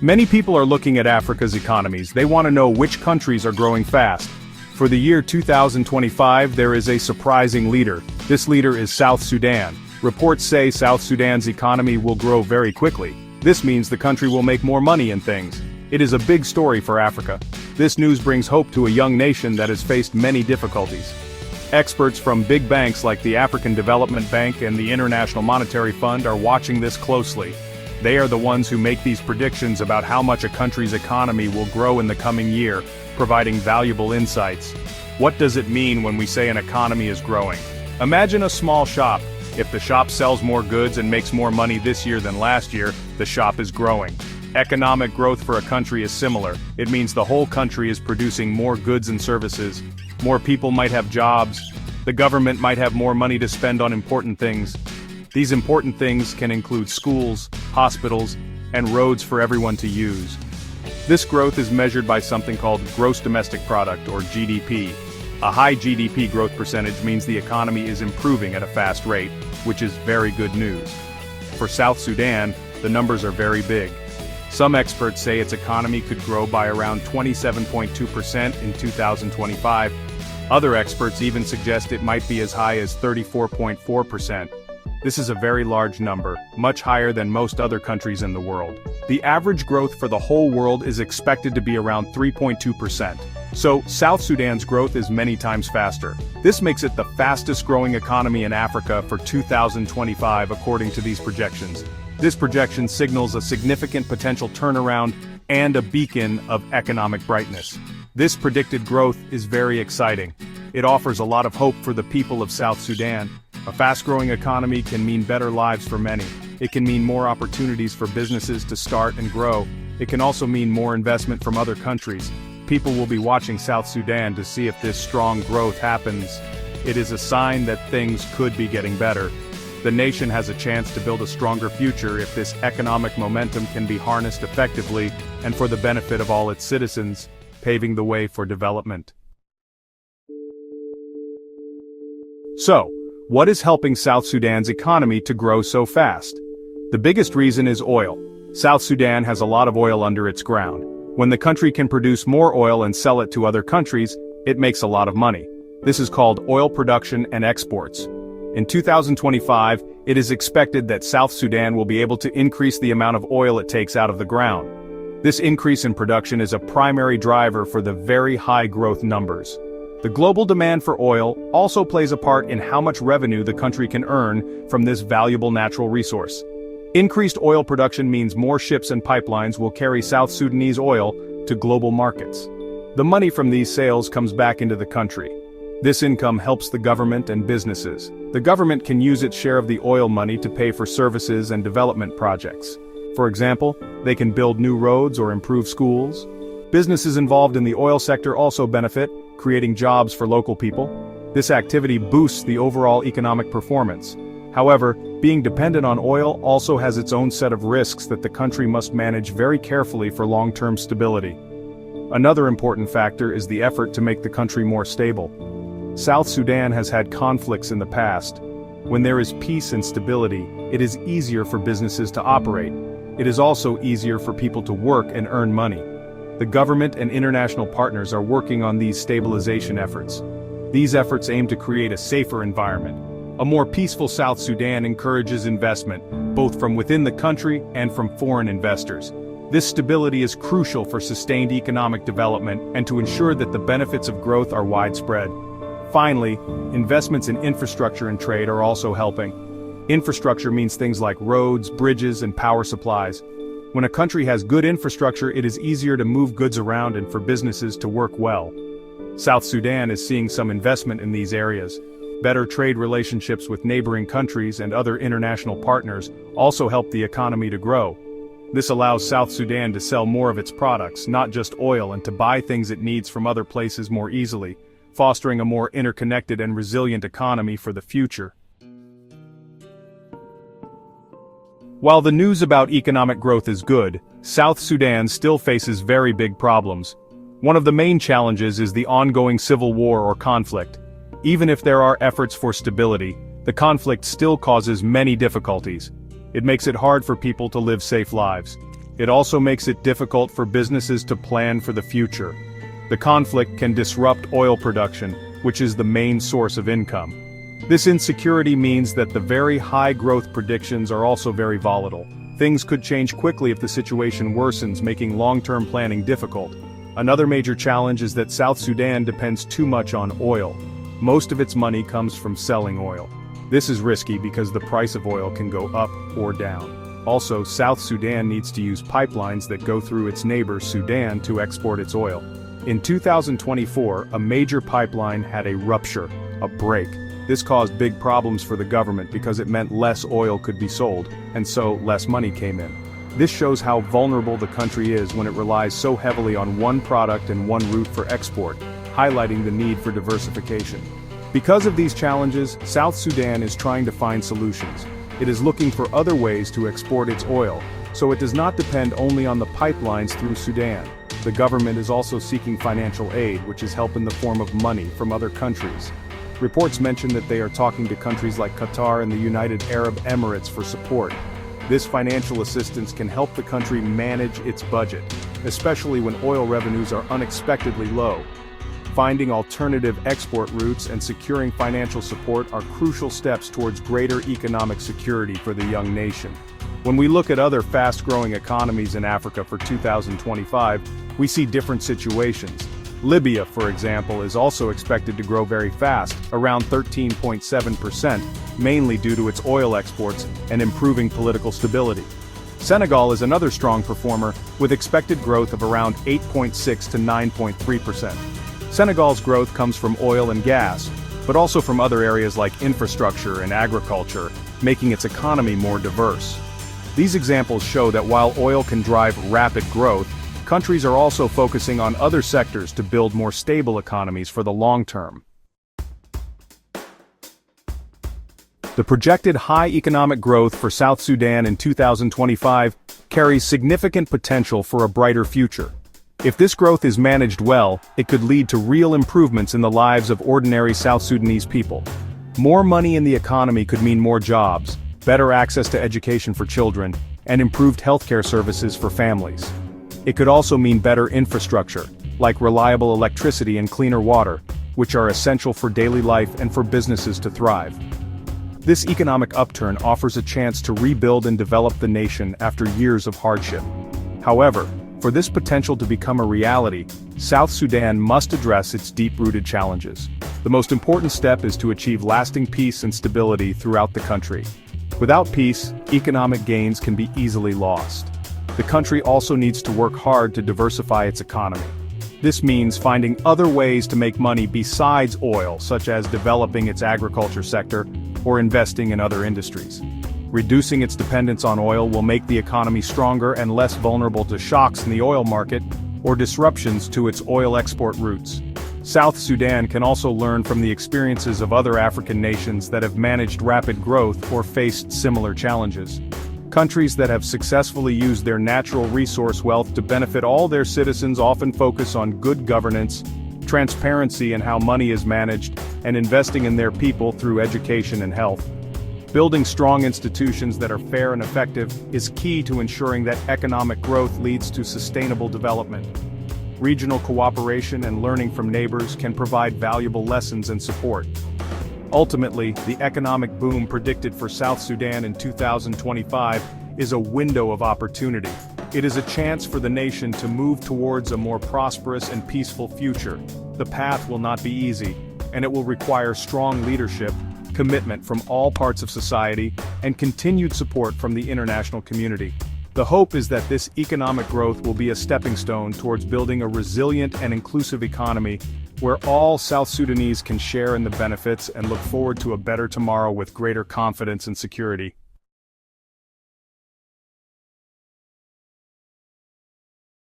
Many people are looking at Africa's economies. They want to know which countries are growing fast. For the year 2025, there is a surprising leader. This leader is South Sudan. Reports say South Sudan's economy will grow very quickly. This means the country will make more money and things. It is a big story for Africa. This news brings hope to a young nation that has faced many difficulties. Experts from big banks like the African Development Bank and the International Monetary Fund are watching this closely. They are the ones who make these predictions about how much a country's economy will grow in the coming year, providing valuable insights. What does it mean when we say an economy is growing? Imagine a small shop. If the shop sells more goods and makes more money this year than last year, the shop is growing. Economic growth for a country is similar. It means the whole country is producing more goods and services. More people might have jobs. The government might have more money to spend on important things. These important things can include schools, hospitals, and roads for everyone to use. This growth is measured by something called Gross Domestic Product, or GDP. A high GDP growth percentage means the economy is improving at a fast rate, which is very good news. For South Sudan, the numbers are very big. Some experts say its economy could grow by around 27.2% in 2025. Other experts even suggest it might be as high as 34.4%. This is a very large number, much higher than most other countries in the world. The average growth for the whole world is expected to be around 3.2%. So, South Sudan's growth is many times faster. This makes it the fastest growing economy in Africa for 2025 according to these projections. This projection signals a significant potential turnaround and a beacon of economic brightness. This predicted growth is very exciting. It offers a lot of hope for the people of South Sudan. A fast-growing economy can mean better lives for many. It can mean more opportunities for businesses to start and grow. It can also mean more investment from other countries. People will be watching South Sudan to see if this strong growth happens. It is a sign that things could be getting better. The nation has a chance to build a stronger future if this economic momentum can be harnessed effectively and for the benefit of all its citizens, paving the way for development. So, what is helping South Sudan's economy to grow so fast? The biggest reason is oil. South Sudan has a lot of oil under its ground. When the country can produce more oil and sell it to other countries, it makes a lot of money. This is called oil production and exports. In 2025, it is expected that South Sudan will be able to increase the amount of oil it takes out of the ground. This increase in production is a primary driver for the very high growth numbers. The global demand for oil also plays a part in how much revenue the country can earn from this valuable natural resource. Increased oil production means more ships and pipelines will carry South Sudanese oil to global markets. The money from these sales comes back into the country. This income helps the government and businesses. The government can use its share of the oil money to pay for services and development projects. For example, they can build new roads or improve schools. Businesses involved in the oil sector also benefit, creating jobs for local people. This activity boosts the overall economic performance. However, being dependent on oil also has its own set of risks that the country must manage very carefully for long-term stability. Another important factor is the effort to make the country more stable. South Sudan has had conflicts in the past. When there is peace and stability, it is easier for businesses to operate. It is also easier for people to work and earn money. The government and international partners are working on these stabilization efforts. These efforts aim to create a safer environment. A more peaceful South Sudan encourages investment, both from within the country and from foreign investors. This stability is crucial for sustained economic development and to ensure that the benefits of growth are widespread. Finally, investments in infrastructure and trade are also helping. Infrastructure means things like roads, bridges, and power supplies. When a country has good infrastructure, it is easier to move goods around and for businesses to work well. South Sudan is seeing some investment in these areas. Better trade relationships with neighboring countries and other international partners also help the economy to grow. This allows South Sudan to sell more of its products, not just oil, and to buy things it needs from other places more easily, fostering a more interconnected and resilient economy for the future. While the news about economic growth is good, South Sudan still faces very big problems. One of the main challenges is the ongoing civil war or conflict. Even if there are efforts for stability, the conflict still causes many difficulties. It makes it hard for people to live safe lives. It also makes it difficult for businesses to plan for the future. The conflict can disrupt oil production, which is the main source of income. This insecurity means that the very high growth predictions are also very volatile. Things could change quickly if the situation worsens, making long-term planning difficult. Another major challenge is that South Sudan depends too much on oil. Most of its money comes from selling oil. This is risky because the price of oil can go up or down. Also, South Sudan needs to use pipelines that go through its neighbor Sudan to export its oil. In 2024, a major pipeline had a rupture, a break. This caused big problems for the government because it meant less oil could be sold, and so less money came in. This shows how vulnerable the country is when it relies so heavily on one product and one route for export, highlighting the need for diversification. Because of these challenges, South Sudan is trying to find solutions. It is looking for other ways to export its oil, so it does not depend only on the pipelines through Sudan. The government is also seeking financial aid, which is help in the form of money from other countries. Reports mention that they are talking to countries like Qatar and the United Arab Emirates for support. This financial assistance can help the country manage its budget, especially when oil revenues are unexpectedly low. Finding alternative export routes and securing financial support are crucial steps towards greater economic security for the young nation. When we look at other fast-growing economies in Africa for 2025, we see different situations. Libya, for example, is also expected to grow very fast, around 13.7%, mainly due to its oil exports and improving political stability. Senegal is another strong performer, with expected growth of around 8.6 to 9.3%. Senegal's growth comes from oil and gas, but also from other areas like infrastructure and agriculture, making its economy more diverse. These examples show that while oil can drive rapid growth, countries are also focusing on other sectors to build more stable economies for the long term. The projected high economic growth for South Sudan in 2025 carries significant potential for a brighter future. If this growth is managed well, it could lead to real improvements in the lives of ordinary South Sudanese people. More money in the economy could mean more jobs, better access to education for children, and improved healthcare services for families. It could also mean better infrastructure, like reliable electricity and cleaner water, which are essential for daily life and for businesses to thrive. This economic upturn offers a chance to rebuild and develop the nation after years of hardship. However, for this potential to become a reality, South Sudan must address its deep-rooted challenges. The most important step is to achieve lasting peace and stability throughout the country. Without peace, economic gains can be easily lost. The country also needs to work hard to diversify its economy. This means finding other ways to make money besides oil, such as developing its agriculture sector or investing in other industries. Reducing its dependence on oil will make the economy stronger and less vulnerable to shocks in the oil market or disruptions to its oil export routes. South Sudan can also learn from the experiences of other African nations that have managed rapid growth or faced similar challenges. Countries that have successfully used their natural resource wealth to benefit all their citizens often focus on good governance, transparency in how money is managed, and investing in their people through education and health. Building strong institutions that are fair and effective is key to ensuring that economic growth leads to sustainable development. Regional cooperation and learning from neighbors can provide valuable lessons and support. Ultimately, the economic boom predicted for South Sudan in 2025 is a window of opportunity. It is a chance for the nation to move towards a more prosperous and peaceful future. The path will not be easy, and it will require strong leadership, commitment from all parts of society, and continued support from the international community. The hope is that this economic growth will be a stepping stone towards building a resilient and inclusive economy where all South Sudanese can share in the benefits and look forward to a better tomorrow with greater confidence and security.